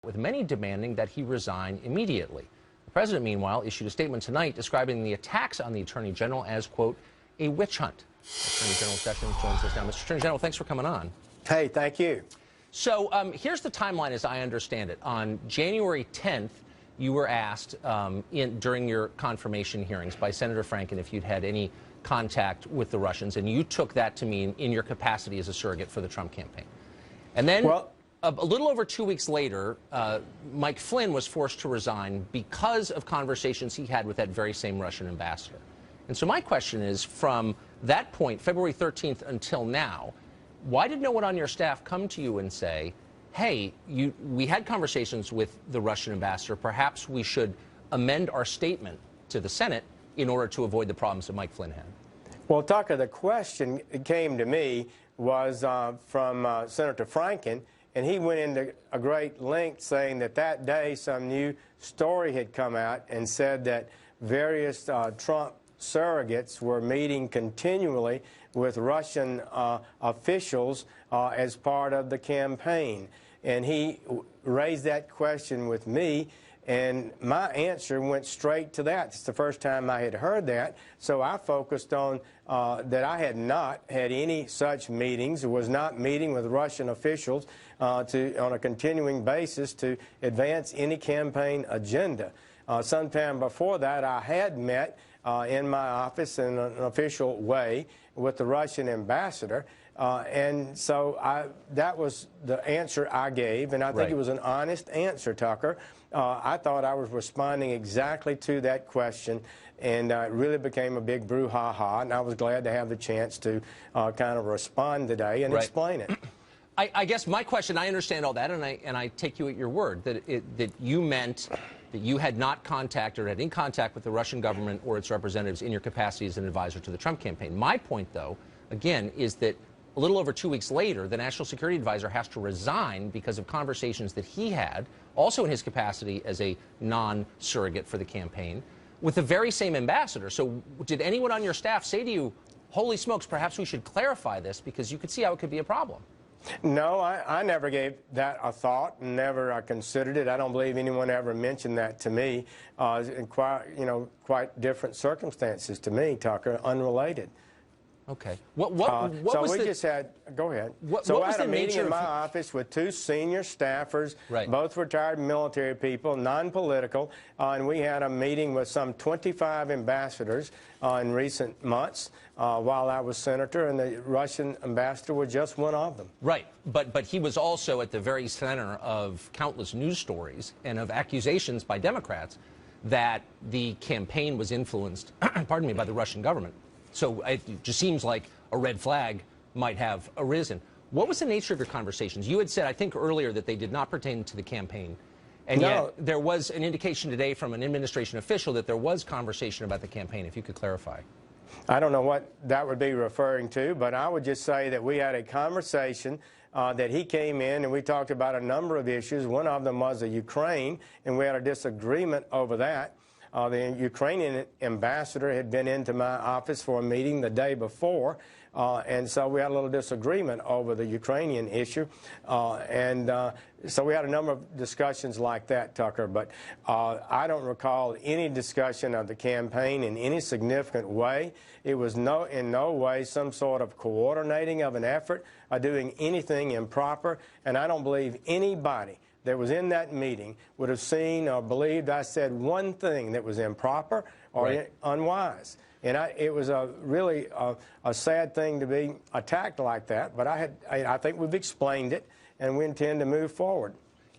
with many demanding that he resign immediately. The president, meanwhile, issued a statement tonight describing the attacks on the Attorney General as, quote, a witch hunt. Attorney General Sessions joins us now. Mr. Attorney General, thanks for coming on. Hey, thank you. So here's the timeline as I understand it. On January 10th, you were asked during your confirmation hearings by Senator Franken if you'd had any contact with the Russians, and you took that to mean in your capacity as a surrogate for the Trump campaign. And then a little over 2 weeks later, Mike Flynn was forced to resign because of conversations he had with that very same Russian ambassador. And so my question is, from that point, February 13th until now, why did no one on your staff come to you and say, hey, we had conversations with the Russian ambassador, perhaps we should amend our statement to the Senate in order to avoid the problems that Mike Flynn had? Well, Tucker, the question came to me was from Senator Franken, and he went into a great length saying that that day some new story had come out and said that various Trump surrogates were meeting continually with Russian officials as part of the campaign. And he raised that question with me, and my answer went straight to that. It's the first time I had heard that, so I focused on that I had not had any such meetings, was not meeting with Russian officials on a continuing basis to advance any campaign agenda. Sometime before that, I had met in my office in an official way with the Russian ambassador. And so that was the answer I gave, and I think it was an honest answer, Tucker. I thought I was responding exactly to that question, and it really became a big brouhaha, and I was glad to have the chance to kind of respond today and explain it. I guess my question, I understand all that, and I take you at your word, that you meant that you had not contacted or had any contact with the Russian government or its representatives in your capacity as an advisor to the Trump campaign. My point, though, again, is that a little over 2 weeks later, the National Security Advisor has to resign because of conversations that he had, also in his capacity as a non-surrogate for the campaign, with the very same ambassador. So did anyone on your staff say to you, holy smokes, perhaps we should clarify this because you could see how it could be a problem? No, I never gave that a thought, never considered it. I don't believe anyone ever mentioned that to me. In quite different circumstances to me, Tucker, unrelated. Okay. So we just had, go ahead. So I had a meeting in my office with two senior staffers, both retired military people, non-political, and we had a meeting with some 25 ambassadors in recent months while I was senator, and the Russian ambassador was just one of them. Right, but he was also at the very center of countless news stories and of accusations by Democrats that the campaign was influenced, pardon me, by the Russian government. So it just seems like a red flag might have arisen. What was the nature of your conversations? You had said, I think earlier, that they did not pertain to the campaign. And yet there was an indication today from an administration official that there was conversation about the campaign. If you could clarify. I don't know what that would be referring to, but I would just say that we had a conversation that he came in and we talked about a number of issues. One of them was the Ukraine, and we had a disagreement over that. The Ukrainian ambassador had been into my office for a meeting the day before, and so we had a little disagreement over the Ukrainian issue. So we had a number of discussions like that, Tucker, but I don't recall any discussion of the campaign in any significant way. It was in no way some sort of coordinating of an effort or doing anything improper, and I don't believe anybody that was in that meeting would have seen or believed I said one thing that was improper or unwise. And it was really a sad thing to be attacked like that, but I think we've explained it, and we intend to move forward.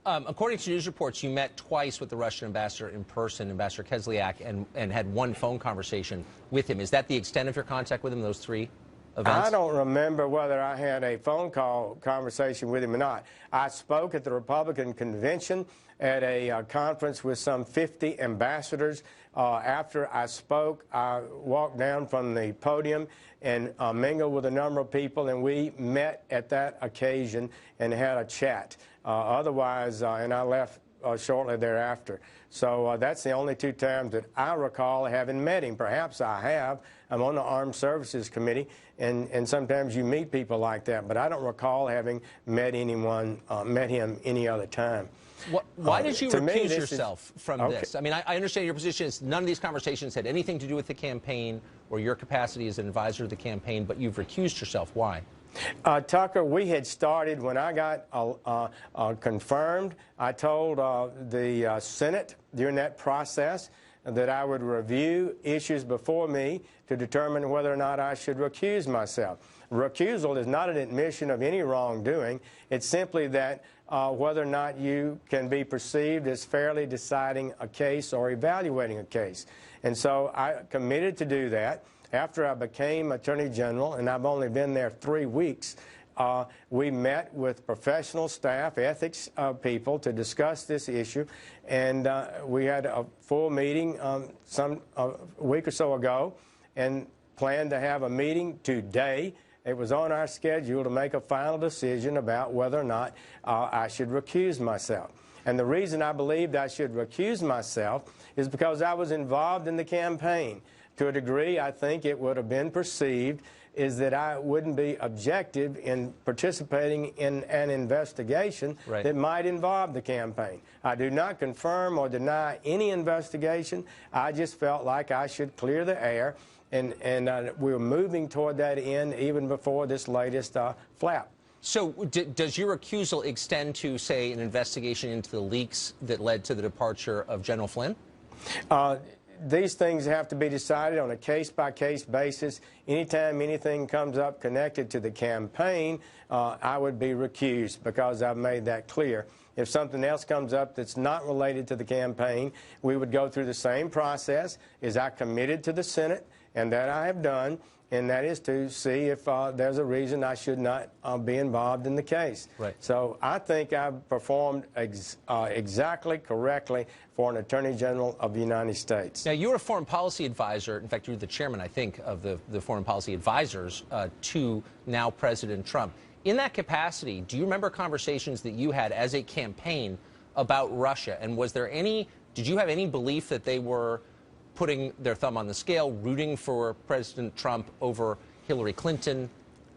According to news reports, you met twice with the Russian ambassador in person, Ambassador Kislyak, and had one phone conversation with him. Is that the extent of your contact with him, those three events? I don't remember whether I had a phone call conversation with him or not. I spoke at the Republican convention at a conference with some 50 ambassadors. After I spoke, I walked down from the podium and mingled with a number of people, and we met at that occasion and had a chat. Otherwise, and I left shortly thereafter. So that's the only two times that I recall having met him. Perhaps I have. I'm on the Armed Services Committee, and sometimes you meet people like that, but I don't recall having met him any other time. Why did you recuse yourself from okay. this? I mean, I understand your position is none of these conversations had anything to do with the campaign or your capacity as an advisor to the campaign, but you've recused yourself. Why? Tucker, we had started when I got confirmed. I told the Senate during that process that I would review issues before me to determine whether or not I should recuse myself. Recusal is not an admission of any wrongdoing. It's simply that whether or not you can be perceived as fairly deciding a case or evaluating a case. And so I committed to do that. After I became Attorney General, and I've only been there 3 weeks, we met with professional staff, ethics people, to discuss this issue, and we had a full meeting a week or so ago, and planned to have a meeting today. It was on our schedule to make a final decision about whether or not I should recuse myself. And the reason I believed I should recuse myself is because I was involved in the campaign. To a degree, I think it would have been perceived is that I wouldn't be objective in participating in an investigation that might involve the campaign. I do not confirm or deny any investigation. I just felt like I should clear the air, and we were moving toward that end even before this latest flap. So does your recusal extend to, say, an investigation into the leaks that led to the departure of General Flynn? These things have to be decided on a case-by-case basis. Anytime anything comes up connected to the campaign, I would be recused because I've made that clear. If something else comes up that's not related to the campaign, we would go through the same process as I committed to the Senate, and that I have done, and that is to see if there's a reason I should not be involved in the case. So I think I've performed exactly correctly for an Attorney General of the United States. Now, you're a foreign policy advisor. In fact, you're the chairman, I think, of the foreign policy advisors to now President Trump. In that capacity, do you remember conversations that you had as a campaign about Russia? And did you have any belief that they were putting their thumb on the scale, rooting for President Trump over Hillary Clinton?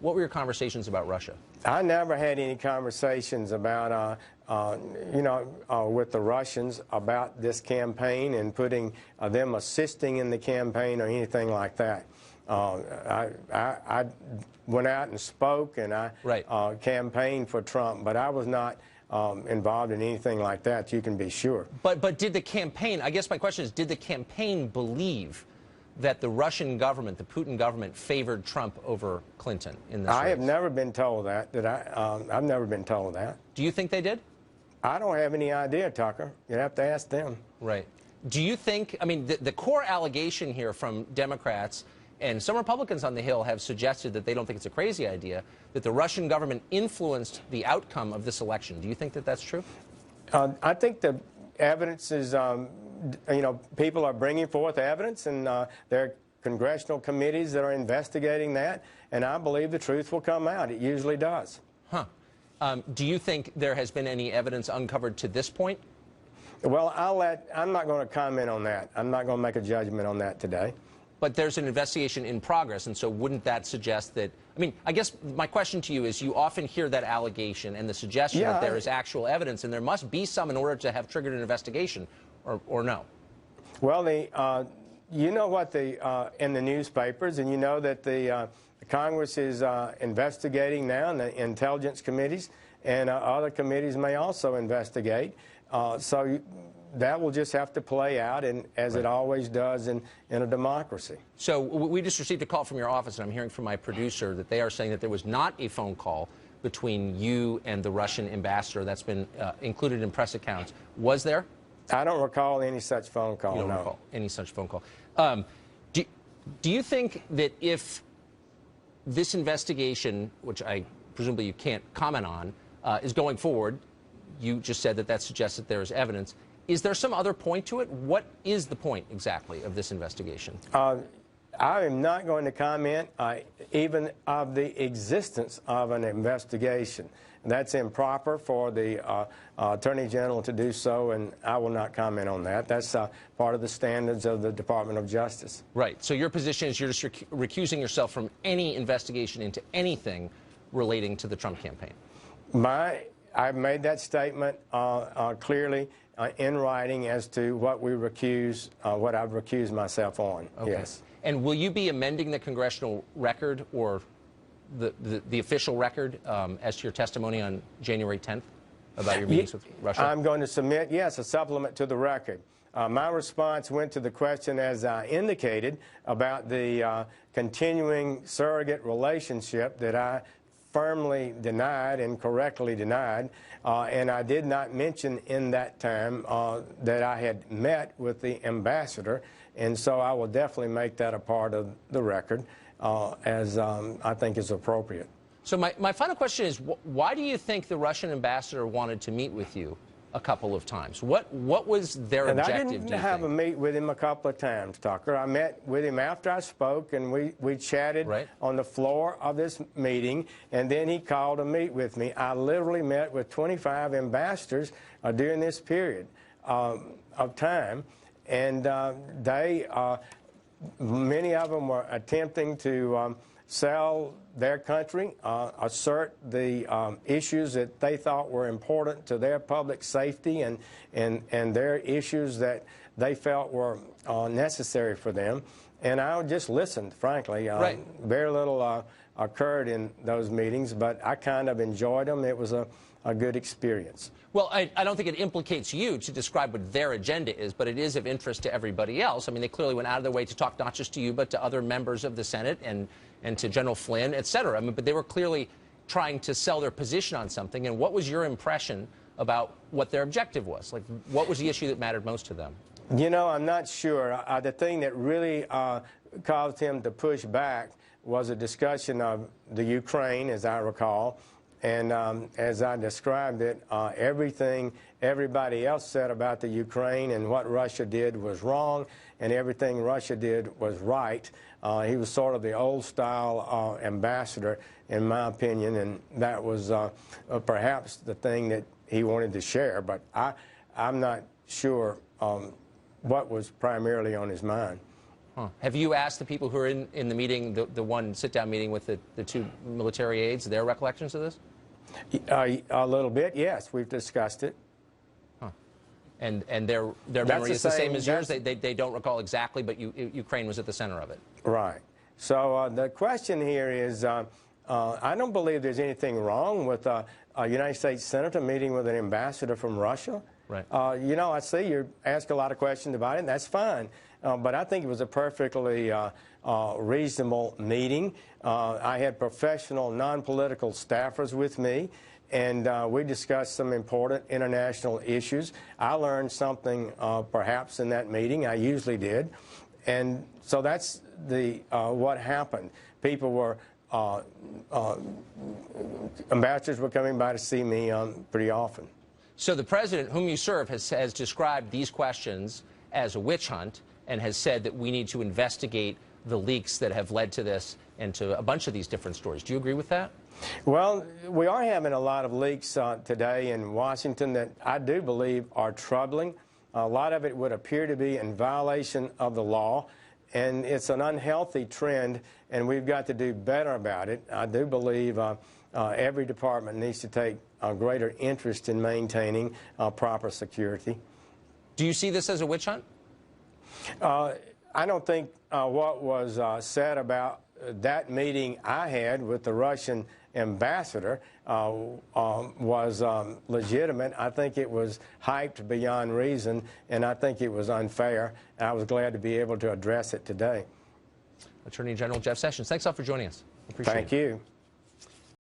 What were your conversations about Russia? I never had any conversations about, with the Russians about this campaign and putting them assisting in the campaign or anything like that. I went out and spoke, and I campaigned for Trump, but I was not involved in anything like that, you can be sure. But did the campaign, I guess my question is, did the campaign believe that the Russian government, the Putin government, favored Trump over Clinton in this race? I have never been told that. I've never been told that. Do you think they did? I don't have any idea, Tucker. You'd have to ask them. Right. Do you think, I mean, the core allegation here from Democrats and some Republicans on the Hill have suggested that they don't think it's a crazy idea, that the Russian government influenced the outcome of this election. Do you think that that's true? I think the evidence is, people are bringing forth evidence, and there are congressional committees that are investigating that, and I believe the truth will come out. It usually does. Huh. Do you think there has been any evidence uncovered to this point? Well, I'm not going to comment on that. I'm not going to make a judgment on that today. But there's an investigation in progress, and so wouldn't that suggest that, I mean, I guess my question to you is, you often hear that allegation and the suggestion that there is actual evidence, and there must be some in order to have triggered an investigation, or no? Well, you know what in the newspapers, and you know that the Congress is investigating now, and the intelligence committees and other committees may also investigate. So that will just have to play out, and as it always does in a democracy. So we just received a call from your office, and I'm hearing from my producer that they are saying that there was not a phone call between you and the Russian ambassador. That's been included in press accounts. Was there? I don't recall any such phone call, You don't recall any such phone call. Do you think that if this investigation, which I presumably you can't comment on, is going forward, you just said that suggests that there is evidence, is there some other point to it? What is the point exactly of this investigation? I am not going to comment even of the existence of an investigation. That's improper for the Attorney General to do so, and I will not comment on that. That's part of the standards of the Department of Justice. Right. So your position is you're just recusing yourself from any investigation into anything relating to the Trump campaign. I've made that statement clearly in writing as to what we recuse, what I've recused myself on. Okay. Yes. And will you be amending the congressional record or the official record as to your testimony on January 10th about your meetings with Russia? I'm going to submit, yes, a supplement to the record. My response went to the question, as I indicated, about the continuing surrogate relationship that I firmly denied and correctly denied, and I did not mention in that time that I had met with the ambassador, and so I will definitely make that a part of the record as I think is appropriate. So my final question is, why do you think the Russian ambassador wanted to meet with you a couple of times? What was their objective, do you think? I didn't have a meet with him a couple of times, Tucker. I met with him after I spoke, and we chatted on the floor of this meeting, and then he called to meet with me. I literally met with 25 ambassadors during this period of time, and many of them were attempting to sell their country, assert the issues that they thought were important to their public safety and their issues that they felt were necessary for them. And I just listened, frankly. Very little occurred in those meetings, but I kind of enjoyed them. It was a good experience. Well, I don't think it implicates you to describe what their agenda is, but it is of interest to everybody else. I mean, they clearly went out of their way to talk not just to you, but to other members of the Senate and to General Flynn, et cetera. I mean, but they were clearly trying to sell their position on something. And what was your impression about what their objective was? Like, what was the issue that mattered most to them? You know, I'm not sure. The thing that really caused him to push back was a discussion of the Ukraine, as I recall. And as I described it, everything everybody else said about the Ukraine and what Russia did was wrong, and everything Russia did was right. He was sort of the old-style ambassador, in my opinion, and that was perhaps the thing that he wanted to share. But I'm not sure what was primarily on his mind. Huh. Have you asked the people who are in the meeting, the one sit-down meeting with the two military aides, their recollections of this? A little bit, yes. We've discussed it. Huh. And their memory is the same as yours? They don't recall exactly, but Ukraine was at the center of it. Right. So the question here is, I don't believe there's anything wrong with a United States senator meeting with an ambassador from Russia. Right. You know, I see you ask a lot of questions about it, and that's fine. But I think it was a perfectly reasonable meeting. I had professional, non-political staffers with me, and we discussed some important international issues. I learned something perhaps in that meeting. I usually did. And so that's what happened. People were, ambassadors were coming by to see me pretty often. So the president, whom you serve, has described these questions as a witch hunt and has said that we need to investigate the leaks that have led to this and to a bunch of these different stories. Do you agree with that? Well, we are having a lot of leaks today in Washington that I do believe are troubling. A lot of it would appear to be in violation of the law, and it's an unhealthy trend, and we've got to do better about it. I do believe every department needs to take a greater interest in maintaining proper security. Do you see this as a witch hunt? I don't think what was said about that meeting I had with the Russian ambassador was legitimate. I think it was hyped beyond reason, and I think it was unfair. And I was glad to be able to address it today. Attorney General Jeff Sessions, thanks all for joining us. Appreciate it. Thank you.